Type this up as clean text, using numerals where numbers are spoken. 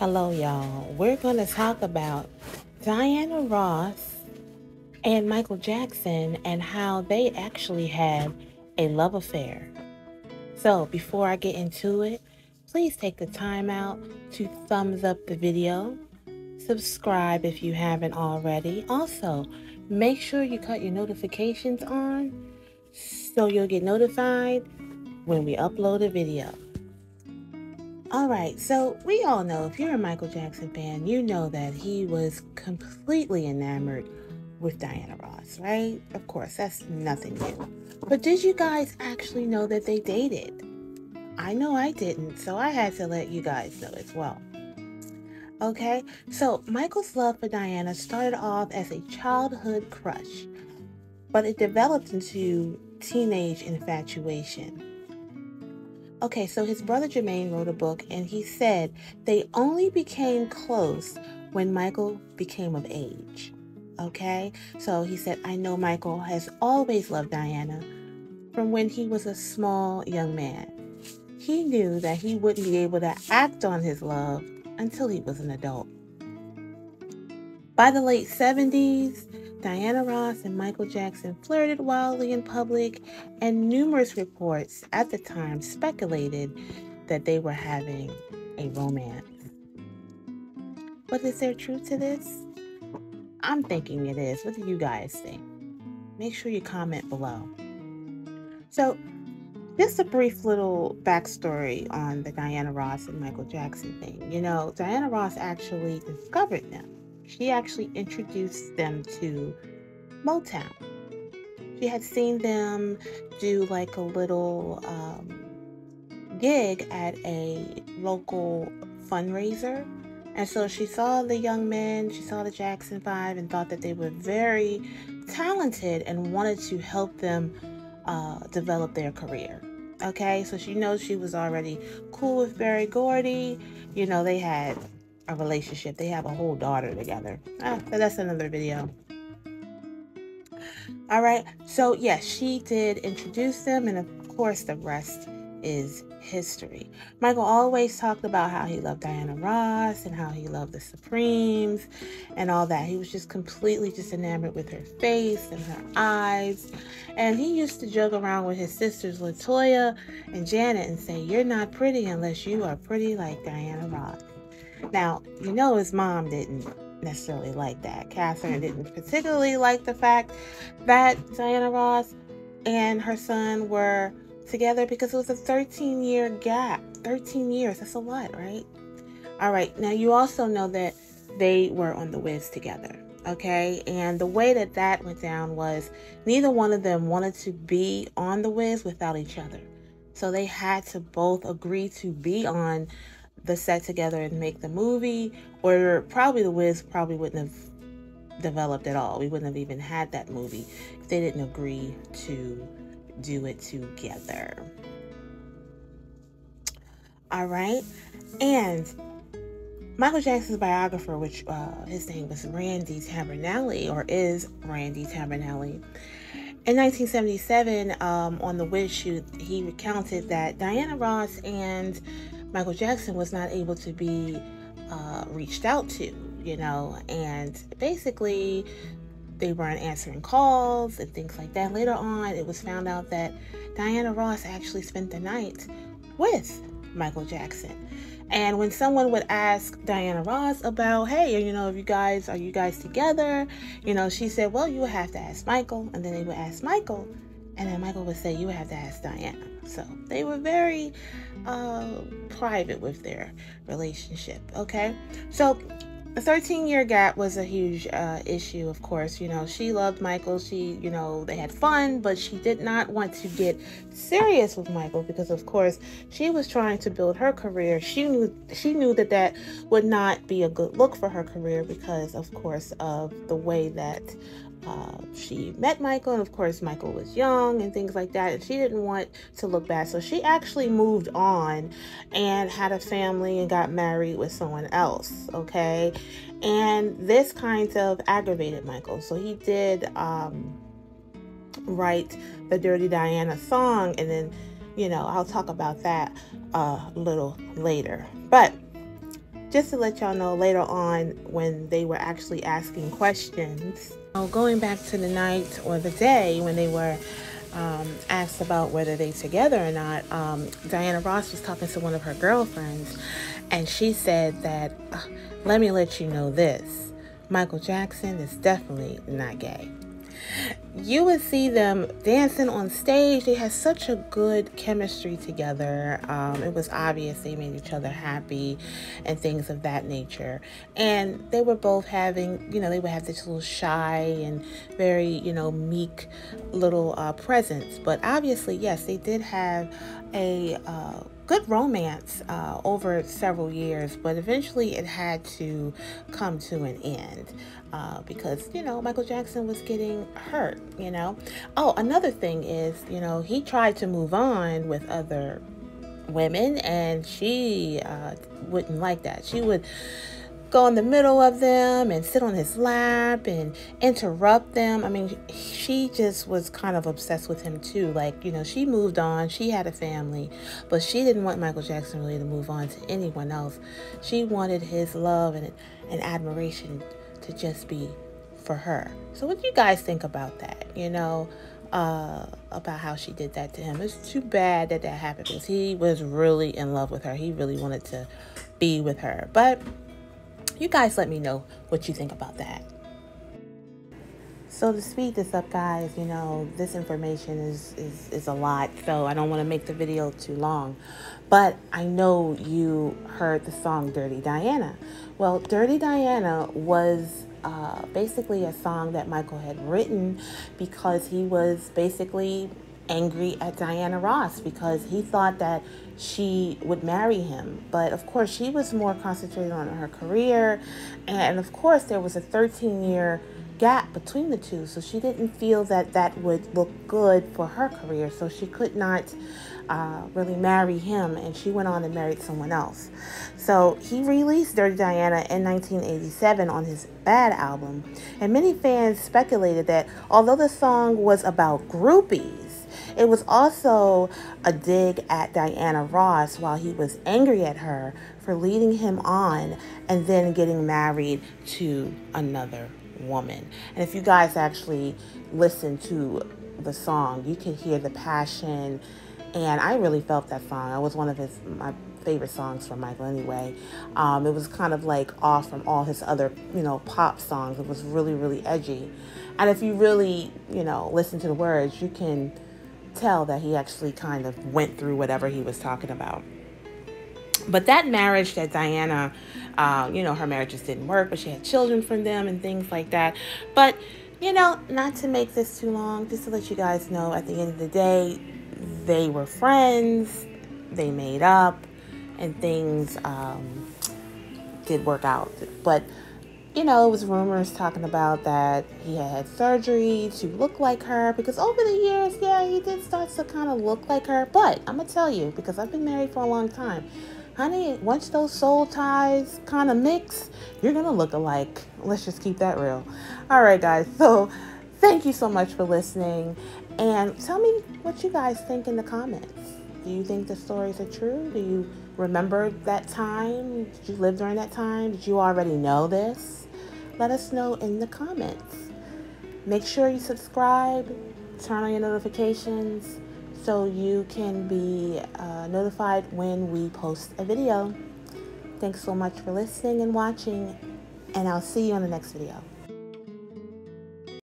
Hello, y'all. We're going to talk about Diana Ross and Michael Jackson and how they actually had a love affair. So, before I get into it, please take the time out to thumbs up the video, subscribe if you haven't already. Also, make sure you cut your notifications on so you'll get notified when we upload a video. All right, so we all know if you're a Michael Jackson fan, you know that he was completely enamored with Diana Ross, right? Of course, that's nothing new. But did you guys actually know that they dated? I know I didn't, so I had to let you guys know as well. Okay, so Michael's love for Diana started off as a childhood crush, but it developed into teenage infatuation. Okay, so his brother Jermaine wrote a book and he said they only became close when Michael became of age. Okay, so he said, I know Michael has always loved Diana from when he was a small young man. He knew that he wouldn't be able to act on his love until he was an adult. By the late 70s, Diana Ross and Michael Jackson flirted wildly in public, and numerous reports at the time speculated that they were having a romance. But is there truth to this? I'm thinking it is. What do you guys think? Make sure you comment below. So, just a brief little backstory on the Diana Ross and Michael Jackson thing. You know, Diana Ross actually discovered them. She actually introduced them to Motown. She had seen them do like a little gig at a local fundraiser. And so she saw the young men, she saw the Jackson Five, and thought that they were very talented and wanted to help them develop their career. Okay, so she knows she was already cool with Berry Gordy. You know, they had a relationship. They have a whole daughter together. But that's another video. All right, so yes, she did introduce them, and of course, the rest is history. Michael always talked about how he loved Diana Ross and how he loved the Supremes and all that. He was just completely just enamored with her face and her eyes. And he used to joke around with his sisters, Latoya and Janet, and say, "You're not pretty unless you are pretty like Diana Ross." Now, you know his mom didn't necessarily like that. Catherine didn't particularly like the fact that Diana Ross and her son were together because it was a 13-year gap. 13 years, that's a lot, right? All right, now you also know that they were on The Wiz together, okay? And the way that that went down was neither one of them wanted to be on The Wiz without each other. So they had to both agree to be on the set together and make the movie, or probably The Wiz probably wouldn't have developed at all. We wouldn't have even had that movie if they didn't agree to do it together. All right, and Michael Jackson's biographer, which his name was Randy Tabernelli, or is Randy Tabernelli, in 1977, on the Wiz shoot, he recounted that Diana Ross and Michael Jackson was not able to be reached out to, you know, and basically they weren't answering calls and things like that. Later on, it was found out that Diana Ross actually spent the night with Michael Jackson. And when someone would ask Diana Ross about, hey, you know, are you guys together? You know, she said, well, you would have to ask Michael. And then they would ask Michael. And then Michael would say, you would have to ask Diana. So they were very private with their relationship. Okay. So a 13-year gap was a huge issue, of course. You know, she loved Michael. She, you know, they had fun, but she did not want to get serious with Michael because, of course, she was trying to build her career. She knew that that would not be a good look for her career because, of course, of the way that she met Michael, and of course Michael was young and things like that, and she didn't want to look bad, so she actually moved on and had a family and got married with someone else. Okay, and this kind of aggravated Michael, so he did write the Dirty Diana song, and then, you know, I'll talk about that a little later. But just to let y'all know later on when they were actually asking questions. Going back to the night or the day when they were asked about whether they together or not, Diana Ross was talking to one of her girlfriends, and she said that, let me let you know this, Michael Jackson is definitely not gay. You would see them dancing on stage. They had such a good chemistry together. It was obvious they made each other happy and things of that nature. And they were both having, they would have this little shy and very, meek little presence. But obviously, yes, they did have a good romance over several years, but eventually it had to come to an end because, Michael Jackson was getting hurt, Oh, another thing is, he tried to move on with other women, and she wouldn't like that. She would go in the middle of them and sit on his lap and interrupt them. I mean, she just was kind of obsessed with him too. Like, she moved on, she had a family, but she didn't want Michael Jackson really to move on to anyone else. She wanted his love and admiration to just be for her. So what do you guys think about that? About how she did that to him. It's too bad that happened because he was really in love with her. He really wanted to be with her. But you guys let me know what you think about that. So to speed this up, guys, this information is a lot, so I don't want to make the video too long. But I know you heard the song Dirty Diana. Well, Dirty Diana was basically a song that Michael had written because he was basically angry at Diana Ross because he thought that she would marry him. But of course, she was more concentrated on her career. And of course, there was a 13-year gap between the two. So she didn't feel that that would look good for her career. So she could not really marry him. And she went on and married someone else. So he released Dirty Diana in 1987 on his Bad album. And many fans speculated that although the song was about groupies, it was also a dig at Diana Ross while he was angry at her for leading him on and then getting married to another woman. And if you guys actually listen to the song, you can hear the passion. And I really felt that song. It was one of my favorite songs from Michael anyway. It was kind of like off from all his other, pop songs. It was really, really edgy. And if you really, listen to the words, you can tell that he actually kind of went through whatever he was talking about. But that marriage that Diana, her marriage just didn't work, but she had children from them and things like that. But, not to make this too long, just to let you guys know, at the end of the day, they were friends, they made up, and things did work out. But it was rumors talking about that he had surgery to look like her because over the years, yeah, he did start to kind of look like her. But I'm going to tell you, because I've been married for a long time, honey, once those soul ties kind of mix, you're going to look alike. Let's just keep that real. All right, guys. So thank you so much for listening. And tell me what you guys think in the comments. Do you think the stories are true? Do you remember that time? Did you live during that time? Did you already know this? Let us know in the comments. Make sure you subscribe, turn on your notifications so you can be notified when we post a video. Thanks so much for listening and watching, and I'll see you on the next video.